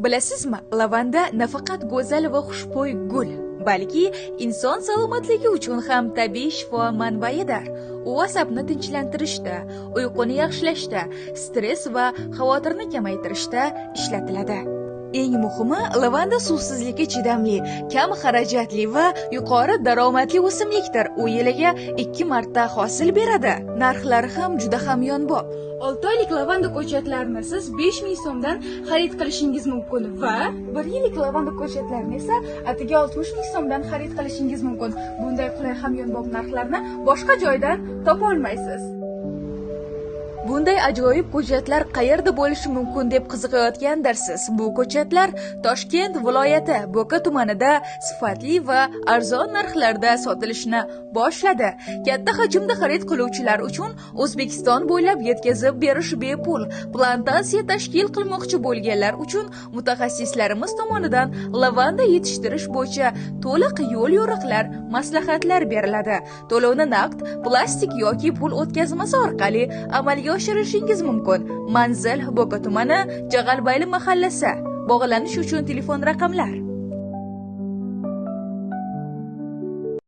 Bilasizmi, lavanda nafaqat go'zal va xushbo'y gul, balki inson salomatligi uchun ham tabiiy shifo manbaidir. U asabni tinchlantirishda, uyquni yaxshilashda, stress va xavotirni kamaytirishda ishlatiladi. Eng muhimi, lavanda suvsizlikka chidamli, kam xarajatli va yuqori daromadli o'simlikdir. U yiliga 2 marta hosil beradi. Narxlari ham juda hamyonbop. 6 oylik lavanda ko'chatlarini siz 5000 so'mdan xarid qilishingiz mumkin va 1 yillik lavanda ko'chatlarini esa atigi 60000 so'mdan xarid qilishingiz mumkin. Bunday qulay hamyonbop narxlarni boshqa joydan topa olmaysiz. Bunday ajoyib ko'chatlar qayerda bo'lishi mumkin deb qiziqayotgandirsiz. Bu ko'chatlar Toshkent viloyati Bo'ka tumanida sifatli va arzon narxlarda sotilishni boshladi. Katta hajmda xarid qiluvchilar uchun O'zbekiston bo'ylab yetkazib berish bepul. Plantatsiya tashkil qilmoqchi bo'lganlar uchun mutaxassislarimiz tomonidan lavanda yetishtirish bo'yicha to'liq yo'l yo'riqlar, maslahatlar beriladi. To'lovni naqd, plastik yoki pul o'tkazmasi orqali amalga oshirishingiz mumkin. Manzil Bo'ka tumani, Jag'albayli mahallasi. Bog'lanish uchun telefon raqamlar